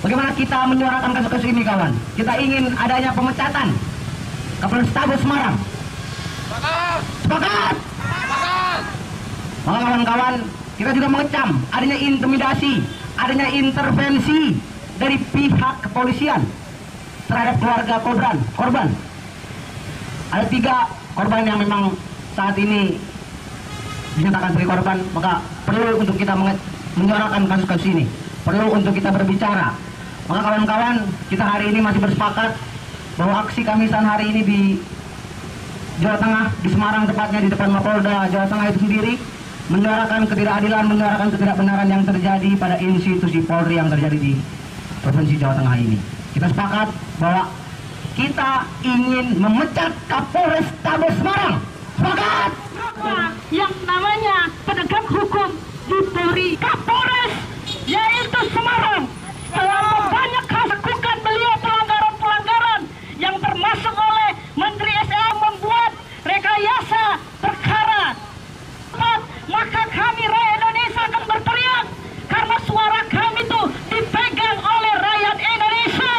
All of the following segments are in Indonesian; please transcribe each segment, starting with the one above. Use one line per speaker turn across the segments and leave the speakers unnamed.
Bagaimana kita menyuarakan kasus-kasus ini, kawan? Kita ingin adanya pemecatan Kapolrestabes Semarang. Sepakat! Maka kawan-kawan, kita juga mengecam adanya intimidasi, adanya intervensi dari pihak kepolisian terhadap keluarga korban. Ada 3 korban yang memang saat ini dinyatakan sebagai korban, maka perlu untuk kita menyuarakan kasus-kasus ini, perlu untuk kita berbicara. Maka kawan-kawan, kita hari ini masih bersepakat bahwa aksi Kamisan hari ini di Jawa Tengah, di Semarang tepatnya di depan Mapolda Jawa Tengah itu sendiri, menyuarakan ketidakadilan, menyuarakan ketidakbenaran yang terjadi pada institusi Polri yang terjadi di Provinsi Jawa Tengah ini. Kita sepakat bahwa kita ingin memecat Kapolrestabes Semarang. Sepakat!
Yang namanya penegak hukum di Polri, Kapolres, yaitu Semarang, selama banyak lakukan beliau pelanggaran-pelanggaran yang termasuk oleh Menteri SDM membuat rekayasa perkara. Maka kami rakyat Indonesia akan berteriak karena suara kami itu dipegang oleh rakyat Indonesia.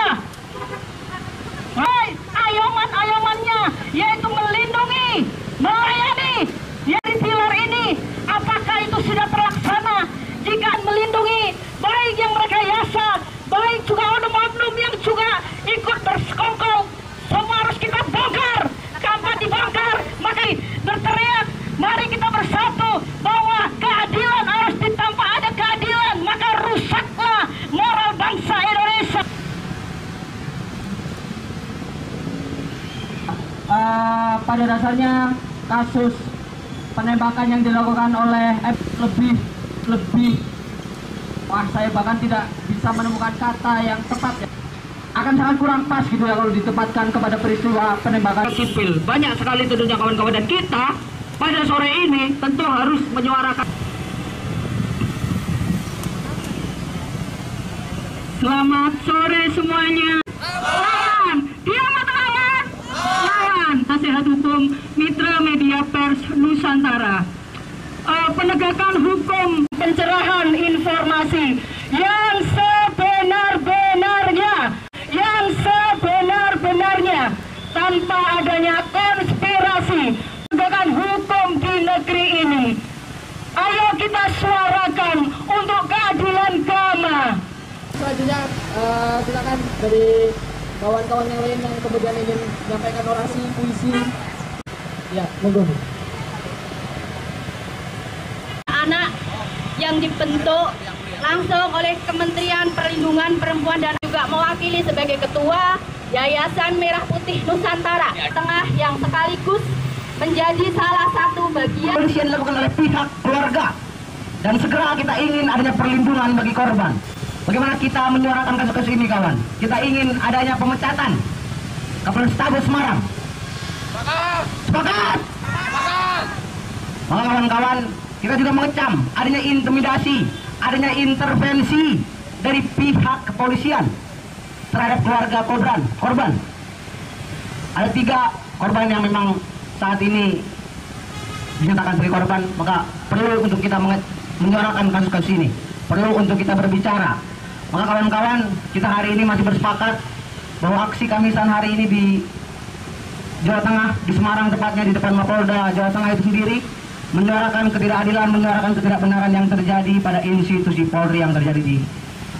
Ayoman-ayomannya yaitu melindungi, melayani. Dari pilar ini, apakah itu sudah terlaksana? Jika melindungi baik yang merekayasa, baik juga oknum-oknum yang juga ikut bersekongkol, semua harus kita bongkar. Kapan dibongkar, maka berteriak, mari kita bersatu bahwa keadilan harus ditampa. Ada keadilan, maka rusaklah moral bangsa Indonesia.
Pada dasarnya kasus penembakan yang dilakukan oleh lebih saya bahkan tidak bisa menemukan kata yang tepat ya. Akan sangat kurang pas gitu ya kalau ditempatkan kepada peristiwa penembakan sipil. Banyak sekali tentunya kawan-kawan, dan kita pada sore ini tentu harus menyuarakan.
Selamat sore semuanya. Lawan, diam atau lawan? Lawan, nasihat hukum Mitra Media Pers Nusantara. Penegakan hukum, pencerahan informasi yang sebenar-benarnya tanpa adanya konspirasi, penegakan hukum di negeri ini. Ayo kita suarakan untuk keadilan agama.
Selanjutnya silakan dari kawan-kawan yang lain yang kemudian ingin menyampaikan orasi, puisi. Ya, monggo.
Anak yang dibentuk langsung oleh Kementerian Perlindungan Perempuan dan juga mewakili sebagai ketua Yayasan Merah Putih Nusantara Tengah yang sekaligus menjadi salah satu bagian
Polisi yang dilakukan oleh pihak keluarga, dan segera kita ingin adanya perlindungan bagi korban. Bagaimana kita menyuarakan kasus-kasus ini, kawan? Kita ingin adanya pemecatan Kapolrestabes Semarang. Sepakat! Maka kawan-kawan, kita juga mengecam adanya intimidasi, adanya intervensi dari pihak kepolisian terhadap keluarga korban. Ada 3 korban yang memang saat ini dinyatakan sebagai korban, maka perlu untuk kita menyuarakan kasus-kasus ini, perlu untuk kita berbicara. Maka kawan-kawan, kita hari ini masih bersepakat bahwa aksi Kamisan hari ini di Jawa Tengah, di Semarang tepatnya di depan Mapolda Jawa Tengah itu sendiri, menyuarakan ketidakadilan, menyuarakan ketidakbenaran yang terjadi pada institusi Polri yang terjadi di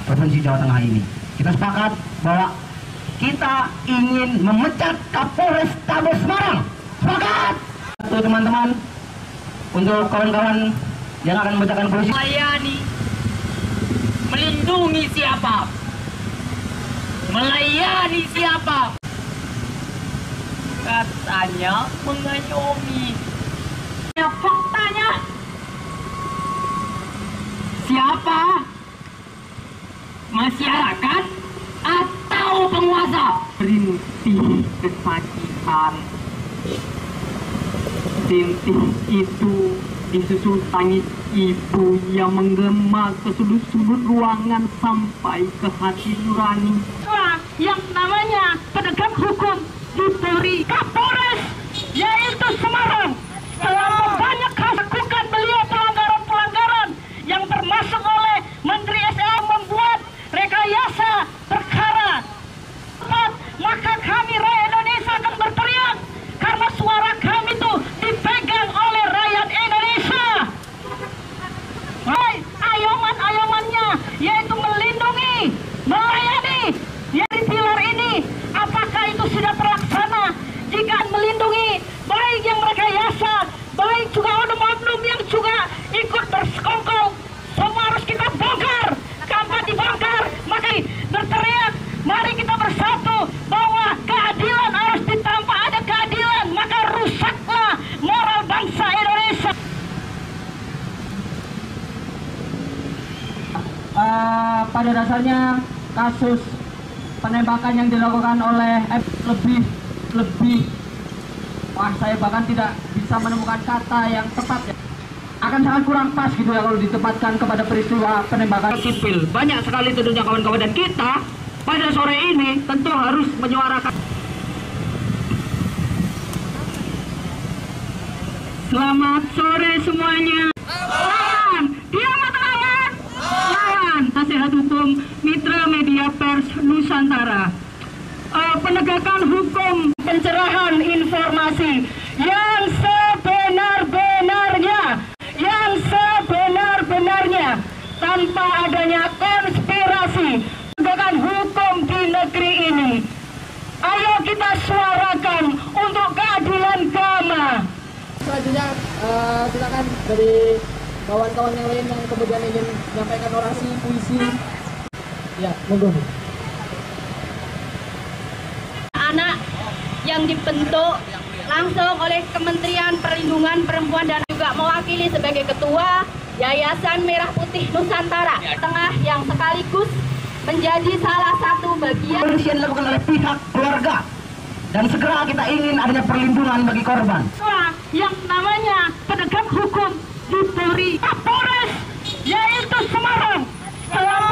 Provinsi Jawa Tengah ini. Kita sepakat bahwa kita ingin memecat Kapolrestabes Semarang. Sepakat! Untuk teman-teman, untuk kawan-kawan yang akan membacakan puisi.
Melayani, melindungi siapa? Melayani siapa? Katanya mengayomi. Ya, faktanya siapa? Masyarakat atau penguasa? Rintih kesakitan, rintih itu disusul tangis ibu yang menggema ke sudut-sudut ruangan sampai ke hati nurani.
Yang namanya penegak hukum di Polri, Kapolres, yaitu Semarang, selama banyak lakukan beliau pelanggaran-pelanggaran yang termasuk oleh Menteri SDM membuat rekayasa
Mari kita bersatu bahwa keadilan harus ditampa, ada keadilan, maka rusaklah moral bangsa Indonesia.
Pada dasarnya kasus penembakan yang dilakukan oleh saya bahkan tidak bisa menemukan kata yang tepat ya. Akan sangat kurang pas gitu ya kalau ditempatkan kepada peristiwa penembakan sipil. Banyak sekali tentunya kawan-kawan, dan kita pada sore ini tentu harus menyuarakan.
Selamat sore semuanya. Lawan, diam atau lawan? Lawan. Nasihat hukum Mitra Media Pers Nusantara. Penegakan hukum, pencerahan informasi yang sebenar-benarnya tanpa adanya konspirasi, penegakan hukum di negeri ini. Ayo kita suarakan untuk keadilan Gama.
Selanjutnya silakan dari kawan-kawan yang lain yang kemudian ingin menyampaikan orasi, puisi. Ya, monggo.
Anak yang dibentuk langsung oleh Kementerian Perlindungan Perempuan dan juga mewakili sebagai ketua Yayasan Merah Putih Nusantara Tengah yang sekaligus menjadi salah satu bagian
Polisi yang dilakukan oleh pihak keluarga, dan segera kita ingin adanya perlindungan bagi korban.
Yang namanya penegak hukum di Polri, Kapolres, yaitu Semarang, selama